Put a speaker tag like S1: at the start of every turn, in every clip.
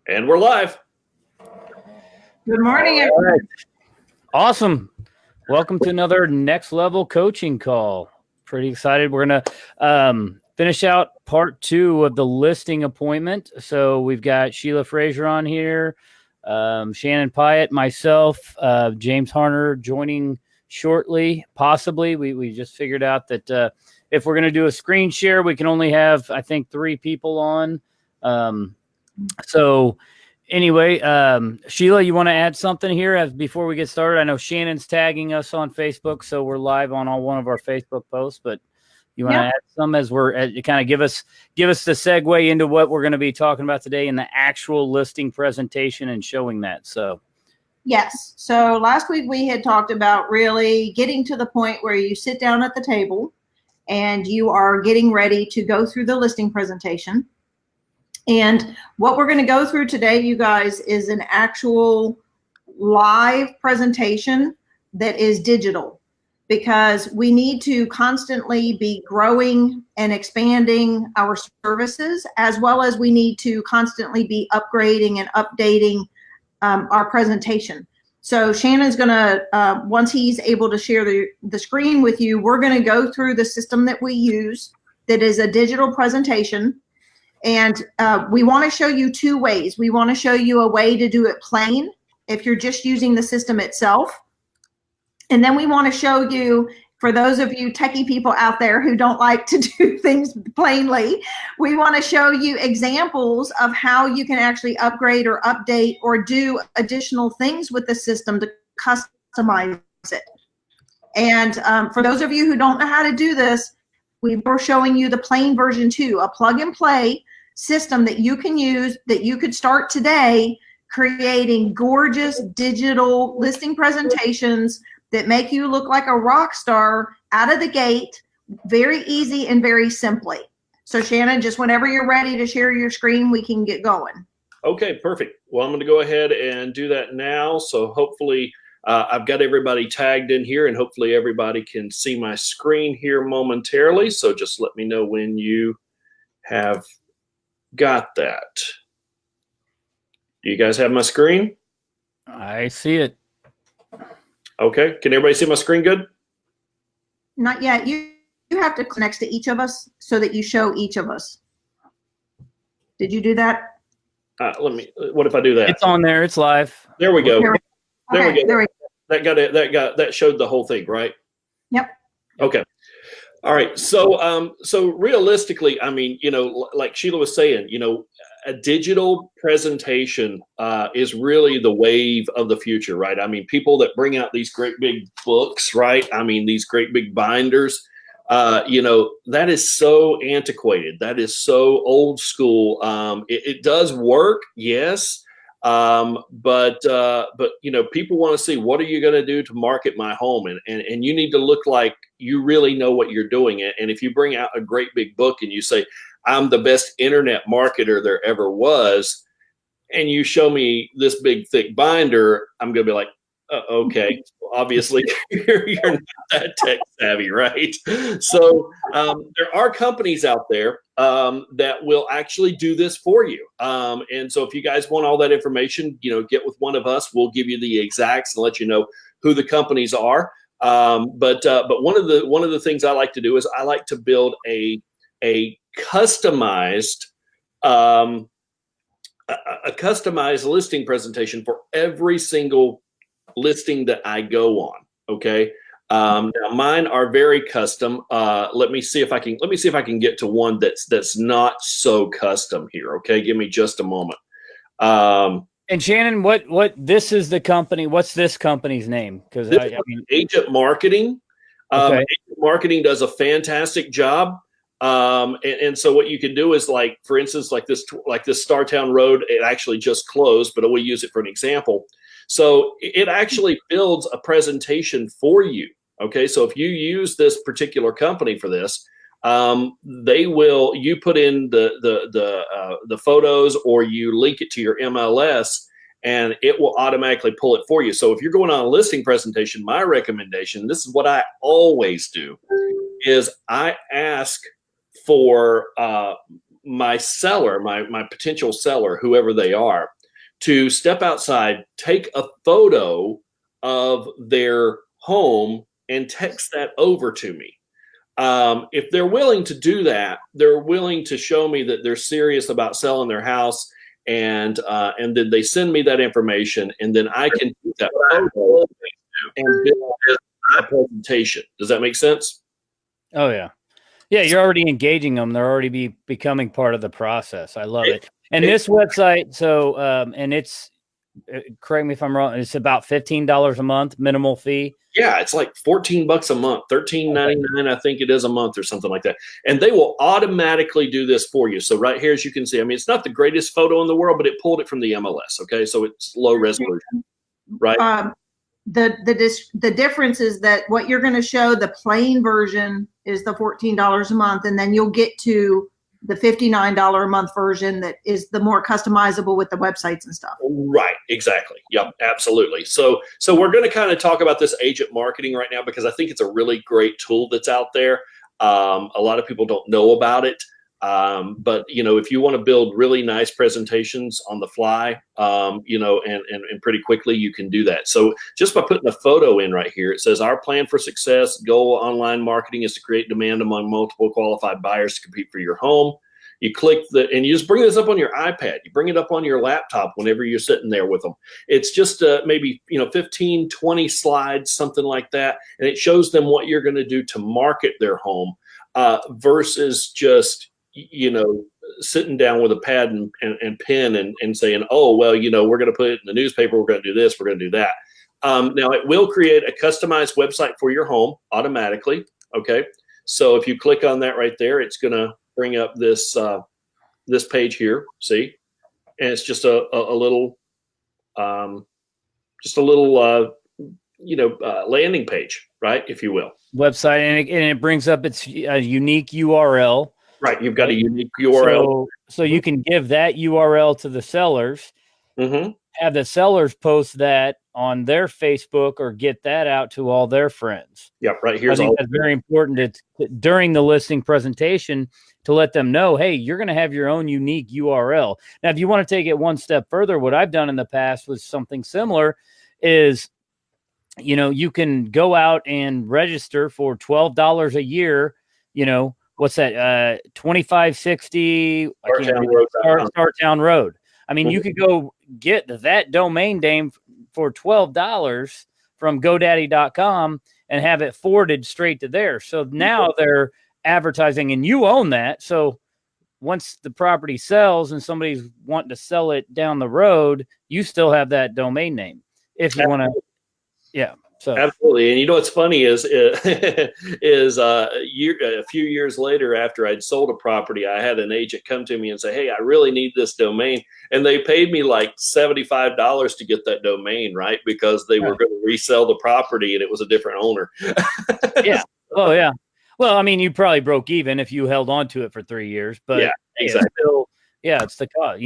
S1: And we're live.
S2: Good morning,
S3: All right. Awesome. Welcome to another Next Level Coaching Call. Pretty excited. We're going to finish out part 2 of the listing appointment. So we've got Sheila Frazier on here, Shannon Pyatt, myself, James Harner joining shortly, possibly. We just figured out that if we're going to do a screen share, we can only have, I think, 3 people on. So anyway, Sheila, you want to add something here before we get started? I know Shannon's tagging us on Facebook, so we're live on one of our Facebook posts, but you want to add some as you kind of give us the segue into what we're going to be talking about today in the actual listing presentation and showing that. So
S2: yes. So last week we had talked about really getting to the point where you sit down at the table and you are getting ready to go through the listing presentation. And what we're going to go through today, you guys, is an actual live presentation that is digital, because we need to constantly be growing and expanding our services, as well as we need to constantly be upgrading and updating our presentation. So Shannon's going to, once he's able to share the screen with you, we're going to go through the system that we use that is a digital presentation. And we want to show you 2 ways. We want to show you a way to do it plain if you're just using the system itself. And then we want to show you, for those of you techie people out there who don't like to do things plainly, we want to show you examples of how you can actually upgrade or update or do additional things with the system to customize it. And for those of you who don't know how to do this, we're showing you the plain version too, a plug and play system that you can use, that you could start today creating gorgeous digital listing presentations that make you look like a rock star out of the gate, very easy and very simply. So Shannon, just whenever you're ready to share your screen, we can get going.
S1: Okay, perfect. Well, I'm going to go ahead and do that now. So hopefully I've got everybody tagged in here, and hopefully everybody can see my screen here momentarily. So just let me know when you have got that. Do you guys have my screen?
S3: I see it.
S1: Okay. Can everybody see my screen good?
S2: Not yet. You have to click next to each of us so that you show each of us. Did you do that?
S1: What if I do that?
S3: It's on there. It's live.
S1: There we go.
S2: There we go.
S1: That showed the whole thing, right?
S2: Yep.
S1: Okay. All right. So realistically, I mean, like Sheila was saying, a digital presentation is really the wave of the future, right? I mean, people that bring out these great big books, right? I mean, these great big binders, that is so antiquated. That is so old school. It does work, yes. But people want to see, what are you going to do to market my home? And you need to look like you really know what you're doing. And if you bring out a great big book and you say, I'm the best internet marketer there ever was, and you show me this big thick binder, I'm going to be like, okay, obviously you're not that tech savvy, right? So there are companies out there that will actually do this for you. And so if you guys want all that information, get with one of us. We'll give you the exacts and let you know who the companies are. But one of the things I like to do is I like to build a customized listing presentation for every single listing that I go on. Okay. Now mine are very custom. Let me see if I can get to one that's not so custom here. Okay. Give me just a moment.
S3: And Shannon, what this is the company, what's this company's name? Because I mean,
S1: Agent Marketing.
S3: Okay.
S1: Agent Marketing does a fantastic job. And so what you can do is, like, for instance, like this Startown Road, it actually just closed, but I will use it for an example. So it actually builds a presentation for you. Okay. So if you use this particular company for this, you put in the photos, or you link it to your MLS, and it will automatically pull it for you. So if you're going on a listing presentation, my recommendation, this is what I always do, is I ask for my seller, my potential seller, whoever they are, to step outside, take a photo of their home and text that over to me. If they're willing to do that, they're willing to show me that they're serious about selling their house, and then they send me that information, and then I can take that photo and build a presentation. Does that make sense?
S3: Oh yeah. Yeah, you're already engaging them. They're already becoming part of the process. I love it. And this website, so and it's correct me if I'm wrong, it's about $15 a month minimal fee.
S1: Yeah, it's like $14 a month, $13.99, I think it is a month or something like that. And they will automatically do this for you. So right here, as you can see, I mean, it's not the greatest photo in the world, but it pulled it from the MLS. Okay, so it's low resolution, right?
S2: The difference is that what you're going to show, the plain version is the $14 a month, and then you'll get to the $59 a month version that is the more customizable with the websites and stuff.
S1: Right, exactly. Yep, absolutely. So we're going to kind of talk about this agent marketing right now, because I think it's a really great tool that's out there. A lot of people don't know about it. But if you want to build really nice presentations on the fly, and pretty quickly, you can do that. So just by putting a photo in right here, it says our plan for success, goal online marketing is to create demand among multiple qualified buyers to compete for your home. You click and you just bring this up on your iPad. You bring it up on your laptop whenever you're sitting there with them. It's just maybe 15, 20 slides, something like that. And it shows them what you're going to do to market their home versus just sitting down with a pad and pen and saying, oh, well, we're going to put it in the newspaper. We're going to do this. We're going to do that. Now, it will create a customized website for your home automatically. Okay. So if you click on that right there, it's going to bring up this page here. See? And it's just a little landing page, right? If you will.
S3: Website. And it brings up its unique URL.
S1: Right, you've got a unique URL.
S3: So you can give that URL to the sellers, have the sellers post that on their Facebook or get that out to all their friends.
S1: Yep, right here.
S3: I think that's very important during the listing presentation to let them know, hey, you're going to have your own unique URL. Now, if you want to take it one step further, what I've done in the past was something similar is, you can go out and register for $12 a year, what's that? 2560 Startown Road. I mean, you could go get that domain name for $12 from GoDaddy.com and have it forwarded straight to there. So now they're advertising, and you own that. So once the property sells and somebody's wanting to sell it down the road, you still have that domain name if you want to. Yeah. So.
S1: Absolutely. And what's funny is a few years later, after I'd sold a property, I had an agent come to me and say, hey, I really need this domain. And they paid me like $75 to get that domain, right? Because they were going to resell the property and it was a different owner.
S3: Yeah. Oh, yeah. Well, I mean, you probably broke even if you held on to it for 3 years, but
S1: yeah, exactly.
S3: It's the cost.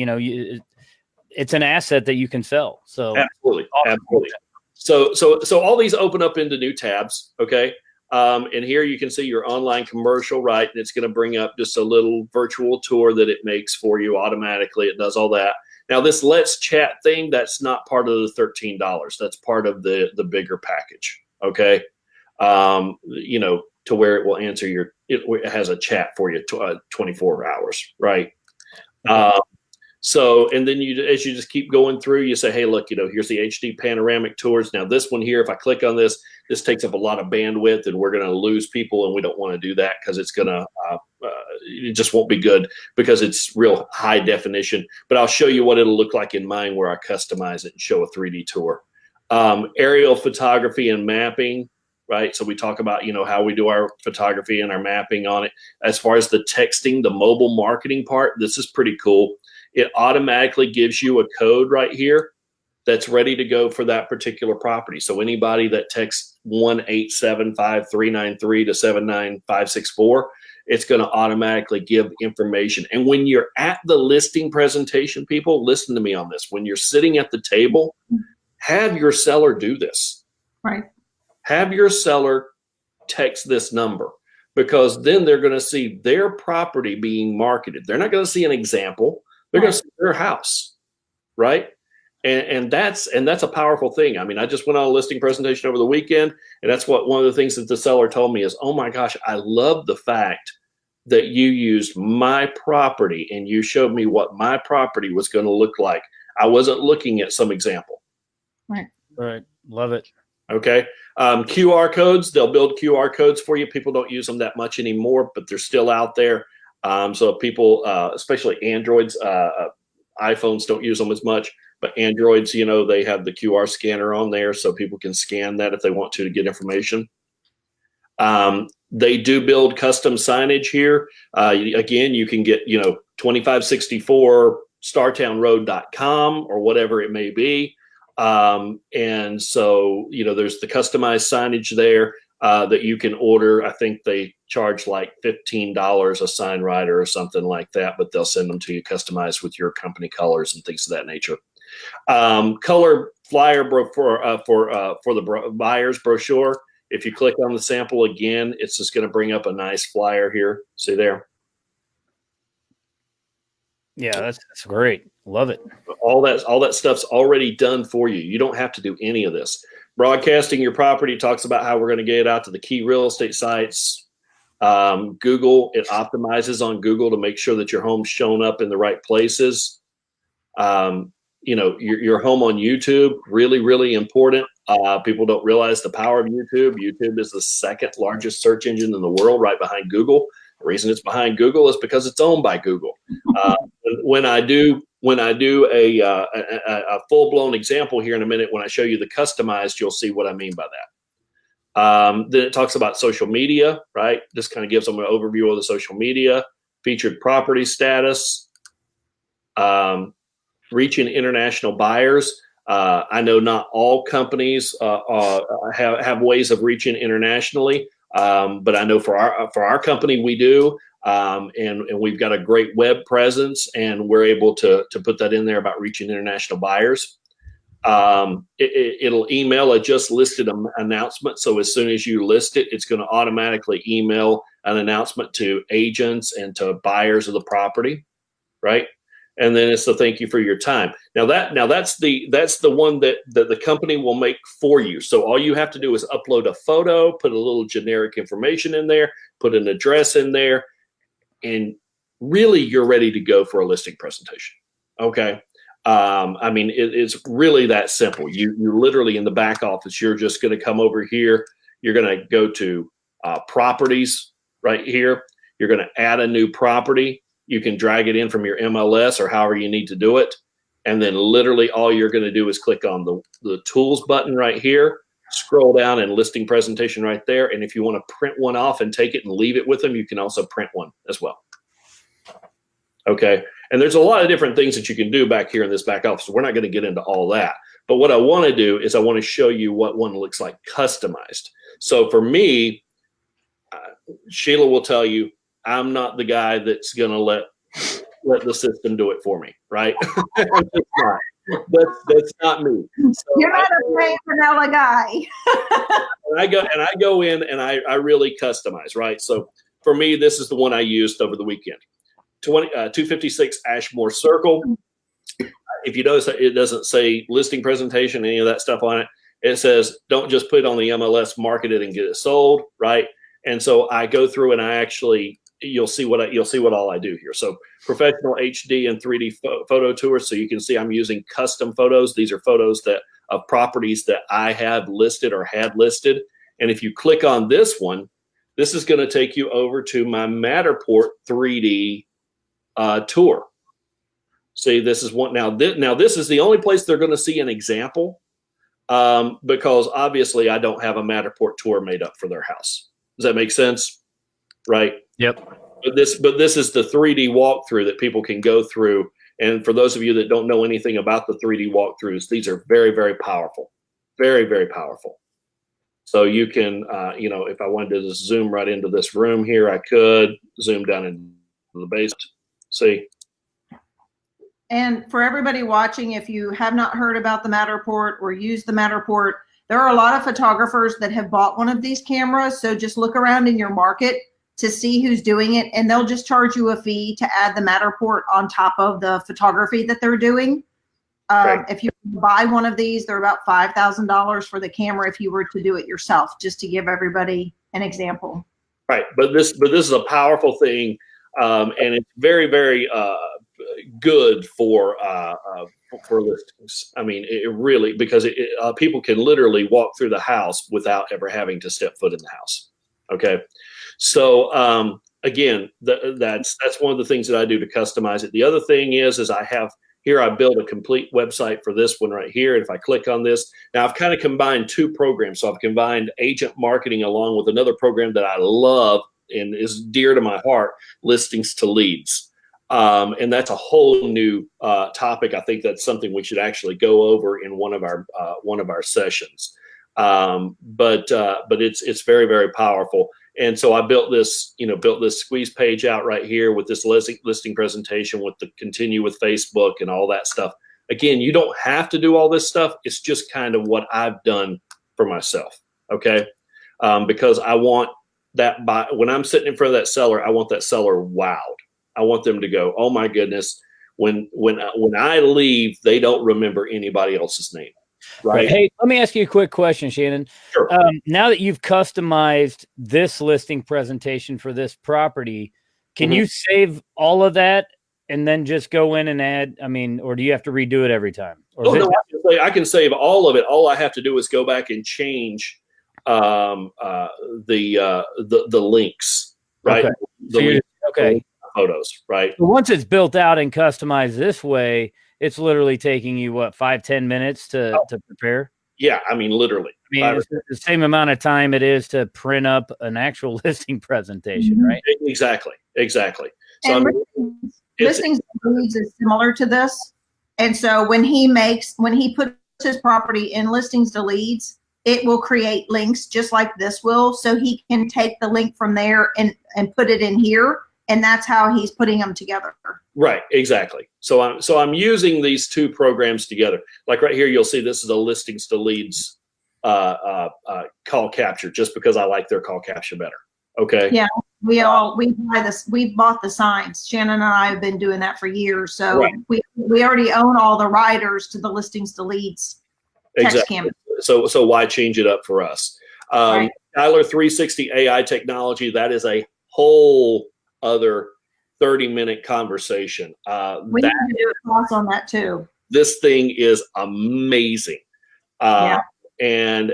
S3: It's an asset that you can sell. So
S1: absolutely. Absolutely. So all these open up into new tabs, okay? And here you can see your online commercial, right? And it's going to bring up just a little virtual tour that it makes for you automatically. It does all that. Now, this Let's Chat thing, that's not part of the $13. That's part of the bigger package, okay? To where it will answer it has a chat for you 24 hours, right? So, and then as you just keep going through, you say, hey, look, here's the HD panoramic tours. Now this one here, if I click on this takes up a lot of bandwidth and we're going to lose people, and we don't want to do that because it's going to, it just won't be good because it's real high definition. But I'll show you what it'll look like in mine where I customize it and show a 3D tour. Aerial photography and mapping, right? So we talk about, how we do our photography and our mapping on it. As far as the texting, the mobile marketing part, this is pretty cool. It automatically gives you a code right here that's ready to go for that particular property. So anybody that texts 1-875-393 to 79564, it's going to automatically give information. And when you're at the listing presentation, people, listen to me on this. When you're sitting at the table, have your seller do this.
S2: Right.
S1: Have your seller text this number, because then they're going to see their property being marketed. They're not going to see an example. They're going to see their house, right? And that's a powerful thing. I mean, I just went on a listing presentation over the weekend, and that's what one of the things that the seller told me is, oh my gosh, I love the fact that you used my property and you showed me what my property was going to look like. I wasn't looking at some example.
S3: Right. Love it.
S1: Okay. QR codes, they'll build QR codes for you. People don't use them that much anymore, but they're still out there. So people, especially Androids, iPhones don't use them as much, but Androids, you know, they have the QR scanner on there so people can scan that if they want to get information. They do build custom signage here. Again, you can get, 2564 startownroad.com or whatever it may be. And so, there's the customized signage there that you can order. I think they charge like $15 a sign writer or something like that, but they'll send them to you customized with your company colors and things of that nature. Color flyer for the buyer's brochure. If you click on the sample again, it's just going to bring up a nice flyer here. See there?
S3: Yeah, that's great. Love it.
S1: All that stuff's already done for you. You don't have to do any of this. Broadcasting your property talks about how we're going to get it out to the key real estate sites. Google, it optimizes on Google to make sure that your home's showing up in the right places. Your home on YouTube, really, really important. People don't realize the power of YouTube. YouTube is the second largest search engine in the world, right behind Google. The reason it's behind Google is because it's owned by Google. When I do a full-blown example here in a minute, when I show you the customized, you'll see what I mean by that. Then it talks about social media, right? This kind of gives them an overview of the social media, featured property status, reaching international buyers. I know not all companies have ways of reaching internationally, but I know for our company we do, and we've got a great web presence, and we're able to put that in there about reaching international buyers. It'll email a just listed announcement. So as soon as you list it, it's going to automatically email an announcement to agents and to buyers of the property, right? And then it's the thank you for your time. Now that's the one that the company will make for you. So all you have to do is upload a photo, put a little generic information in there, put an address in there, and really you're ready to go for a listing presentation. Okay. It's really that simple. You literally in the back office, you're just going to come over here. You're going to go to properties right here. You're going to add a new property. You can drag it in from your MLS or however you need to do it. And then literally all you're going to do is click on the tools button right here, scroll down and listing presentation right there. And if you want to print one off and take it and leave it with them, you can also print one as well. Okay. And there's a lot of different things that you can do back here in this back office. We're not going to get into all that. But what I want to do is I want to show you what one looks like customized. So for me, Sheila will tell you, I'm not the guy that's going to let the system do it for me, right? That's not me. So
S2: you're not a plain vanilla guy.
S1: and I go in and I really customize, right? So for me, this is the one I used over the weekend. 256 Ashmore Circle. If you notice, it doesn't say listing presentation, any of that stuff on it. It says, don't just put it on the MLS, market it and get it sold, right? And so I go through and I actually, you'll see what all I do here. So professional HD and 3D photo tours. So you can see I'm using custom photos. These are photos of properties that I have listed or had listed. And if you click on this one, this is going to take you over to my Matterport 3D tour. See, this is one. Now this is the only place they're going to see an example, because obviously I don't have a Matterport tour made up for their house. Does that make sense? Right.
S3: Yep.
S1: But this is the 3D walkthrough that people can go through. And for those of you that don't know anything about the 3D walkthroughs, these are very, very powerful. Very, very powerful. So you can, if I wanted to just zoom right into this room here, I could zoom down into the basement. See.
S2: And for everybody watching, if you have not heard about the Matterport or used the Matterport, there are a lot of photographers that have bought one of these cameras. So just look around in your market to see who's doing it, and they'll just charge you a fee to add the Matterport on top of the photography that they're doing.
S1: Right.
S2: If you buy one of these. They're about $5,000 for the camera if you were to do it yourself, just to give everybody an example.
S1: Right, but this is a powerful thing, and it's very, very good for listings. I mean, it really, because people can literally walk through the house without ever having to step foot in the house. Okay, so again, that's one of the things that I do to customize it. The other thing is I built a complete website for this one right here. And if I click on this, now I've kind of combined two programs. So I've combined agent marketing along with another program that I love and is dear to my heart, Listings to Leads. And that's a whole new topic. I think that's something we should actually go over in one of our sessions. But it's very, very powerful. And so I built this squeeze page out right here with this listing presentation with the continue with Facebook and all that stuff. Again, you don't have to do all this stuff. It's just kind of what I've done for myself. Okay. Because I want when I'm sitting in front of that seller, I want that seller wowed. I want them to go, oh my goodness, when I leave, they don't remember anybody else's name. Right.
S3: Hey, let me ask you a quick question, Shannon.
S1: Sure.
S3: Now that you've customized this listing presentation for this property, can you save all of that and then just go in and add? I mean, or do you have to redo it every time? Or
S1: I can save all of it. All I have to do is go back and change the links, right?
S3: Okay. Okay.
S1: Photos, right?
S3: So once it's built out and customized this way, it's literally taking you 5-10 minutes to prepare.
S1: Yeah, I mean, literally.
S3: I mean, it's the same amount of time it is to print up an actual listing presentation, right?
S1: Exactly. So
S2: And Listings to Leads is similar to this. And so when he puts his property in Listings to Leads, it will create links just like this will. So he can take the link from there and put it in here. And that's how he's putting them together. Right,
S1: exactly. So I'm using these two programs together. Like right here, you'll see this is a Listings to Leads call capture, just because I like their call capture better. Okay.
S2: Yeah, we buy this. We've bought the signs. Shannon and I have been doing that for years. So right. we already own all the riders to the Listings to Leads text canvas.
S1: So why change it up for us?
S2: Right.
S1: Tyler 360 AI technology. That is a whole other 30-minute conversation.
S2: We need to do a class on that too.
S1: This thing is amazing. And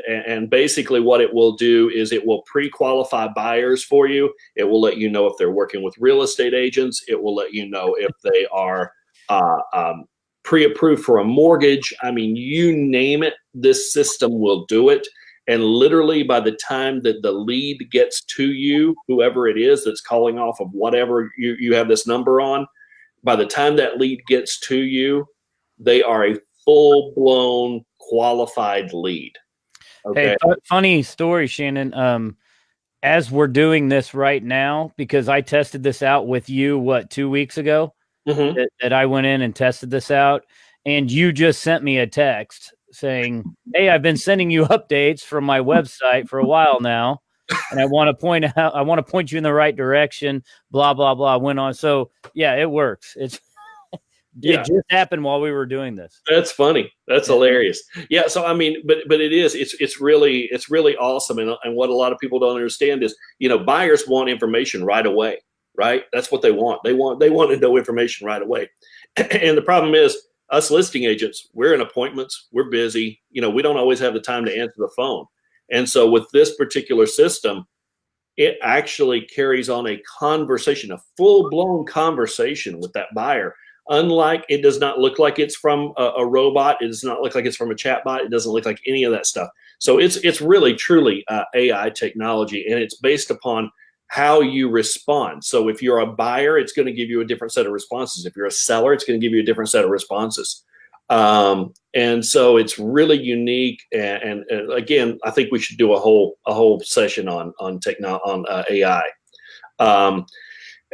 S1: basically what it will do is it will pre-qualify buyers for you. It will let you know if they're working with real estate agents. It will let you know if they are pre-approved for a mortgage. I mean, you name it, this system will do it. And literally by the time that the lead gets to you, whoever it is that's calling off of whatever you have this number on, by the time that lead gets to you, they are a full-blown qualified lead. Okay.
S3: Hey, funny story, Shannon. As we're doing this right now, because I tested this out with you, 2 weeks ago, that I went in and tested this out, and you just sent me a text saying, hey, I've been sending you updates from my website for a while now, and I want to point you in the right direction, blah, blah, blah. Went on. So yeah, it works. It just happened while we were doing this.
S1: That's funny. That's hilarious. Yeah. So, I mean, but it's really awesome. And what a lot of people don't understand is, buyers want information right away, right? That's what they want. They want to know information right away. And the problem is, us listing agents, we're in appointments, we're busy, we don't always have the time to answer the phone. And so with this particular system, it actually carries on a conversation, a full-blown conversation with that buyer. Unlike, it does not look like it's from a robot. It does not look like it's from a chat bot. It doesn't look like any of that stuff. So it's really, truly AI technology, and it's based upon how you respond. So if you're a buyer, it's going to give you a different set of responses. If you're a seller, it's going to give you a different set of responses. And so it's really unique. And again, I think we should do a whole session on AI.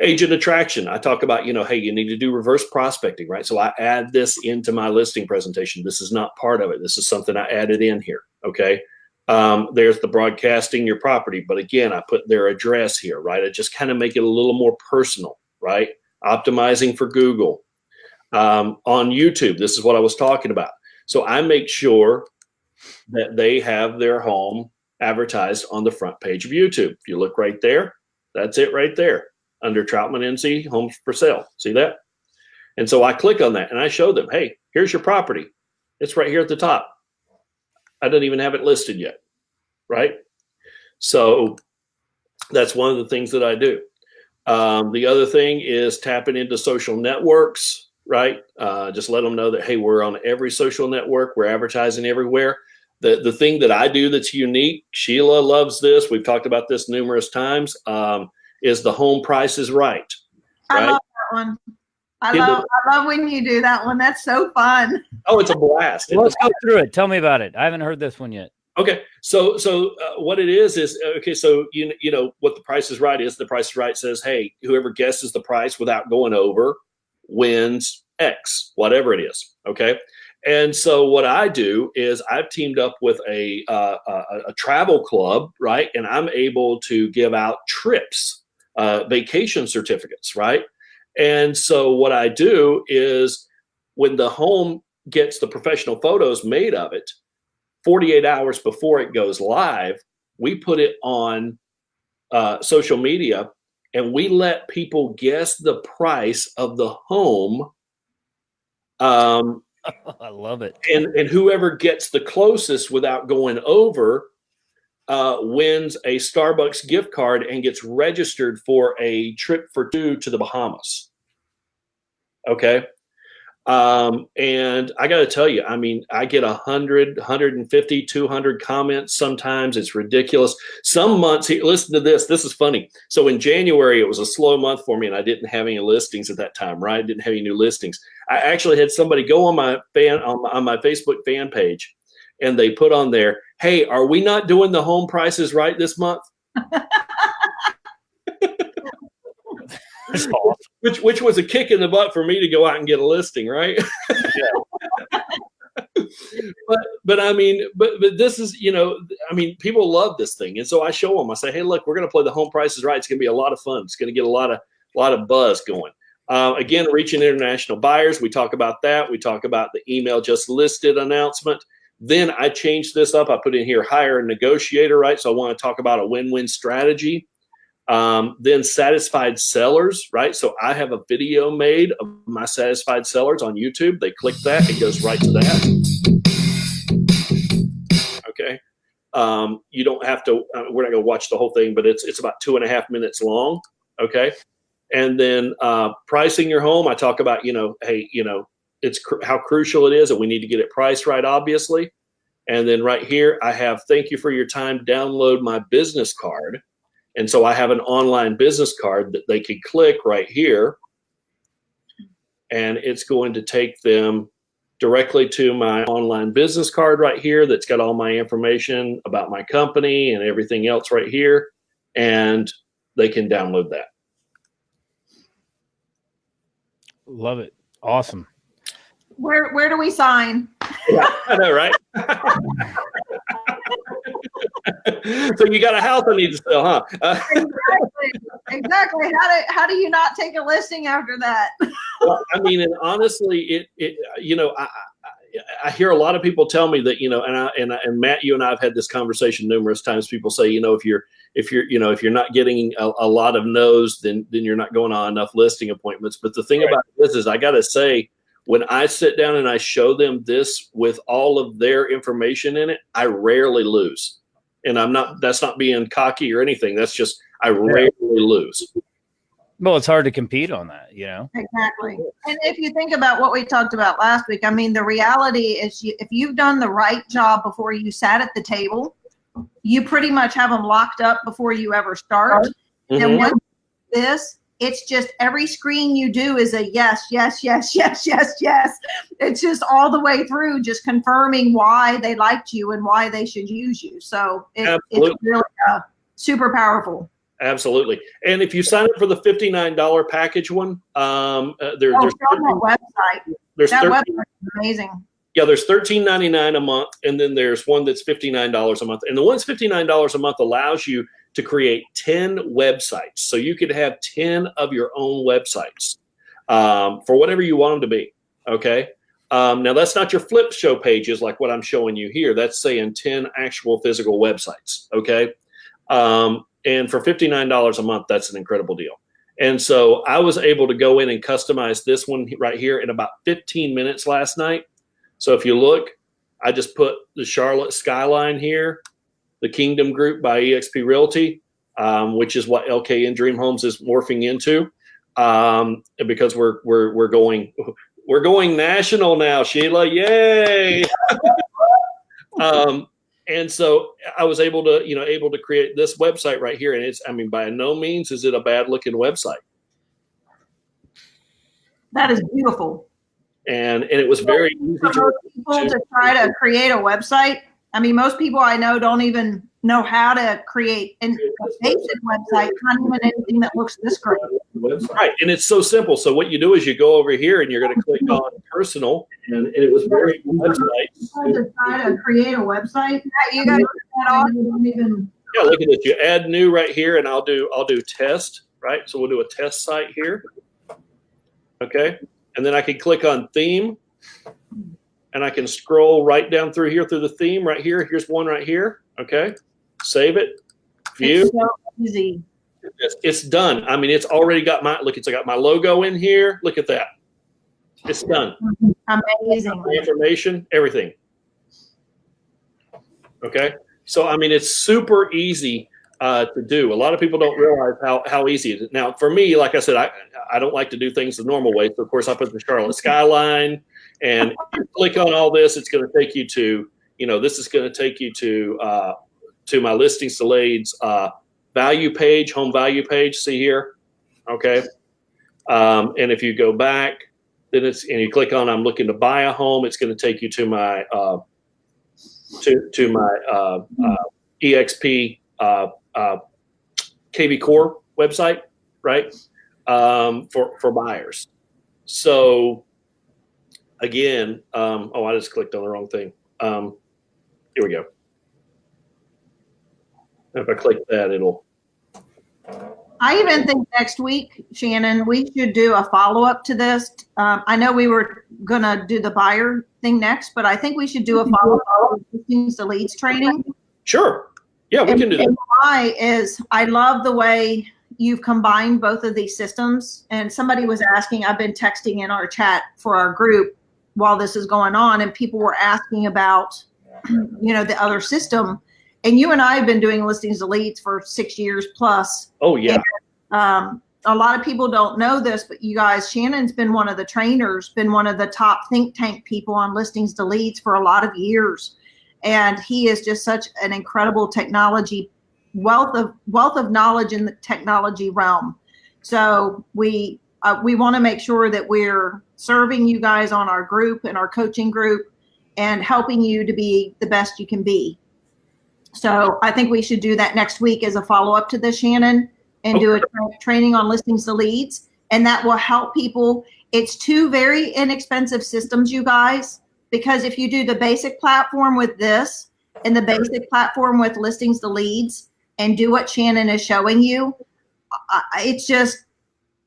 S1: Agent attraction. I talk about, hey, you need to do reverse prospecting, right? So I add this into my listing presentation. This is not part of it. This is something I added in here. Okay. There's the broadcasting your property, but again, I put their address here, right? I just kind of make it a little more personal, right? Optimizing for Google. On YouTube, this is what I was talking about. So I make sure that they have their home advertised on the front page of YouTube. If you look right there, that's it right there under Troutman NC Homes for Sale. See that? And so I click on that and I show them, hey, here's your property. It's right here at the top. I don't even have it listed yet, right? So that's one of the things that I do. The other thing is tapping into social networks, right? Just let them know that, hey, we're on every social network. We're advertising everywhere. The thing that I do that's unique, Sheila loves this, we've talked about this numerous times, is the home price is right.
S2: I love that one. I love when you do that one. That's so fun.
S1: Oh, it's a blast.
S3: Let's go through it. Tell me about it. I haven't heard this one yet.
S1: Okay, so what it is okay. So you know what the Price is Right is. The Price is Right says, hey, whoever guesses the price without going over wins X, whatever it is. Okay, and so what I do is I've teamed up with a travel club, right, and I'm able to give out trips, vacation certificates, right. And so what I do is when the home gets the professional photos made of it, 48 hours before it goes live, we put it on social media and we let people guess the price of the home.
S3: I love it.
S1: And whoever gets the closest without going over wins a Starbucks gift card and gets registered for a trip for two to the Bahamas. Okay. And I got to tell you, I mean, I get 100, 150, 200 comments. Sometimes it's ridiculous. Some months, listen to this. This is funny. So in January, it was a slow month for me and I didn't have any listings at that time, right? I didn't have any new listings. I actually had somebody go on my Facebook fan page and they put on there, hey, are we not doing the home prices right this month?
S3: Awesome.
S1: Which was a kick in the butt for me to go out and get a listing, right?
S3: Yeah.
S1: but I mean, but this is, you know, I mean, people love this thing, and so I show them. I say, hey, look, we're going to play the Home Price is Right. It's going to be a lot of fun. It's going to get a lot of buzz going. Again, reaching international buyers. We talk about that. We talk about the email just listed announcement. Then I changed this up. I put in here hire a negotiator, right? So I want to talk about a win-win strategy. Then satisfied sellers, right? So I have a video made of my satisfied sellers on YouTube. They click that, it goes right to that. Okay. You don't have to, we're not going to watch the whole thing, but it's about 2.5 minutes long. Okay. And then pricing your home, I talk about, you know, hey, you know, it's how crucial it is that we need to get it priced right, obviously. And then right here, I have thank you for your time. Download my business card. And so I have an online business card that they can click right here. And it's going to take them directly to my online business card right here that's got all my information about my company and everything else right here. And they can download that.
S3: Love it. Awesome.
S2: Where do we sign?
S1: Yeah, I know, right? So you got a house I need to sell, huh?
S2: Exactly. How do you not take a listing after that?
S1: Well, I mean, and honestly, it you know, I hear a lot of people tell me that, you know, and Matt, you and I have had this conversation numerous times. People say, you know, if you're not getting a lot of no's, then you're not going on enough listing appointments. But the thing
S3: Right.
S1: about this is, I got to say, when I sit down and I show them this with all of their information in it, I rarely lose. And that's not being cocky or anything. That's just, I rarely lose.
S3: Well, it's hard to compete on that, you know?
S2: Exactly. And if you think about what we talked about last week, I mean, the reality is if you've done the right job before you sat at the table, you pretty much have them locked up before you ever start.
S1: Mhm.
S2: And once this, it's just every screen you do is a yes, yes, yes, yes, yes, yes. It's just all the way through, just confirming why they liked you and why they should use you. So it's really super powerful.
S1: Absolutely. And if you sign up for the $59 package one, there's
S2: that website.
S1: There's
S2: That
S1: 13,
S2: website is amazing.
S1: yeah, there's $13.99 a month, and then there's one that's $59 a month. And the one that's $59 a month allows you to create 10 websites. So you could have 10 of your own websites for whatever you want them to be. Okay. Now that's not your flip show pages like what I'm showing you here. That's saying 10 actual physical websites. Okay. And for $59 a month, that's an incredible deal. And so I was able to go in and customize this one right here in about 15 minutes last night. So if you look, I just put the Charlotte skyline here, the Kingdom Group by eXp Realty, which is what LKN Dream Homes is morphing into, because we're going national now, Sheila. Yay! And so I was able to create this website right here, and by no means is it a bad looking website.
S2: That is beautiful.
S1: And it was very easy
S2: to try to create a website. I mean, most people I know don't even know how to create a basic website, not even anything that looks this great.
S1: Right, and it's so simple. So what you do is you go over here and you're going to click on personal, and it was very website.
S2: To try to create a website, you got to that off.
S1: Yeah, look at this. You add new right here, and I'll do test. Right, so we'll do a test site here. Okay, and then I can click on theme, and I can scroll right down through here through the theme right here. Here's one right here. Okay, save it. View.
S2: It's so easy.
S1: It's done. I mean, it's already got it's got my logo in here. Look at that. It's done.
S2: Amazing.
S1: My information, everything. Okay. So, I mean, it's super easy to do. A lot of people don't realize how easy it is. Now, for me, like I said, I don't like to do things the normal way. So, of course, I put the Charlotte skyline, and you click on all this. It's going to take you to, this is going to take you to my listings to leads value page, home value page. See here. Okay. And if you go back, then and you click on, I'm looking to buy a home. It's going to take you to my, to my EXP KV Core website, right? For buyers. So again, I just clicked on the wrong thing. Here we go. If I click that, it'll.
S2: I even think next week, Shannon, we should do a follow-up to this. I know we were going to do the buyer thing next, but I think we should do a follow-up to listings to leads training.
S1: Sure. Yeah, we can do that.
S2: And why is I love the way you've combined both of these systems. And somebody was asking, I've been texting in our chat for our group while this is going on, and people were asking about, the other system. And you and I have been doing listings to leads for 6 years plus.
S1: Oh, yeah.
S2: And, a lot of people don't know this, but you guys, Shannon's been one of the trainers, been one of the top think tank people on listings to leads for a lot of years. And he is just such an incredible technology, wealth of knowledge in the technology realm. So we want to make sure that we're serving you guys on our group and our coaching group and helping you to be the best you can be. So I think we should do that next week as a follow-up to this, Shannon, and do a training on listings to leads. And that will help people. It's two very inexpensive systems, you guys, because if you do the basic platform with this and the basic platform with listings to leads and do what Shannon is showing you, it's just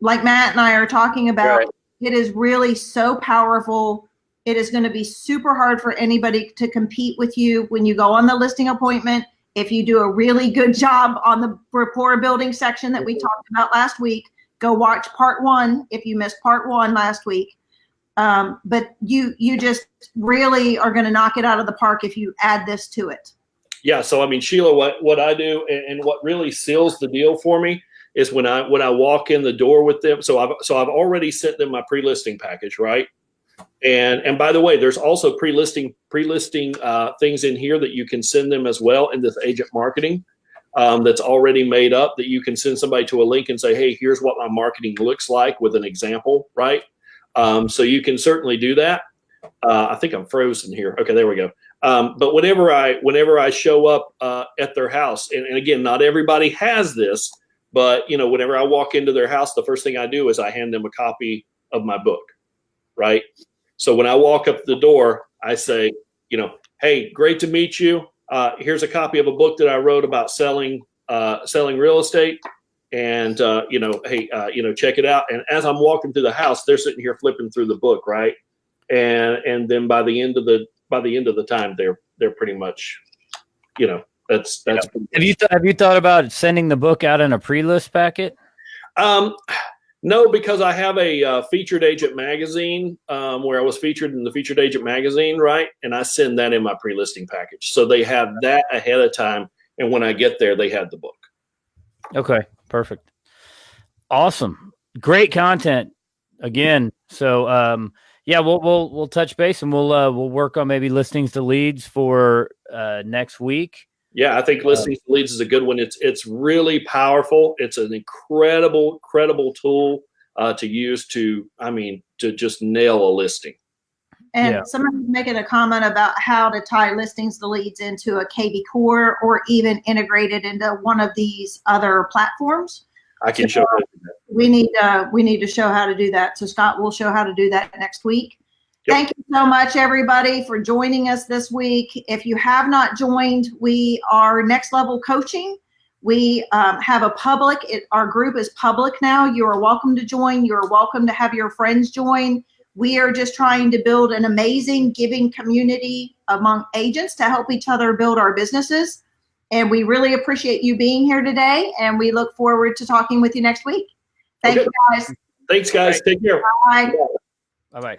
S2: like Matt and I are talking about. Right. It is really so powerful. It is going to be super hard for anybody to compete with you when you go on the listing appointment. If you do a really good job on the rapport building section that we talked about last week, go watch part 1 if you missed part 1 last week. But you just really are going to knock it out of the park if you add this to it.
S1: Yeah. So, I mean, Sheila, what I do and what really seals the deal for me is when I walk in the door with them. So I've already sent them my pre-listing package, right? And by the way, there's also pre-listing things in here that you can send them as well in this agent marketing that's already made up that you can send somebody to a link and say, hey, here's what my marketing looks like with an example, right? So you can certainly do that. I think I'm frozen here. Okay, there we go. But whenever I show up at their house, and again, not everybody has this, but whenever I walk into their house, the first thing I do is I hand them a copy of my book, right? So when I walk up the door, I say, hey, great to meet you. Here's a copy of a book that I wrote about selling real estate. And, hey, check it out. And as I'm walking through the house, they're sitting here flipping through the book, right? and then by the end of the time, they're pretty much, that's.
S3: Have you thought about sending the book out in a pre-list packet?
S1: No, because I have a featured agent magazine where I was featured in the featured agent magazine, right? And I send that in my pre-listing package, so they have that ahead of time. And when I get there, they have the book.
S3: Okay, perfect, awesome, great content again. So yeah, we'll touch base and we'll work on maybe listings to leads for next week.
S1: Yeah, I think listings to leads is a good one. It's really powerful. It's an incredible tool to use to just nail a listing.
S2: And somebody's making a comment about how to tie listings to leads into a KV Core or even integrate it into one of these other platforms.
S1: I can show you that.
S2: We need to show how to do that. So Scott will show how to do that next week.
S1: Yep.
S2: Thank you so much, everybody, for joining us this week. If you have not joined, we are Next Level Coaching. We have a public. Our group is public now. You are welcome to join. You are welcome to have your friends join. We are just trying to build an amazing giving community among agents to help each other build our businesses. And we really appreciate you being here today. And we look forward to talking with you next week. Thank you, guys.
S1: Thanks, guys. Take care.
S2: Bye.
S3: Bye-bye.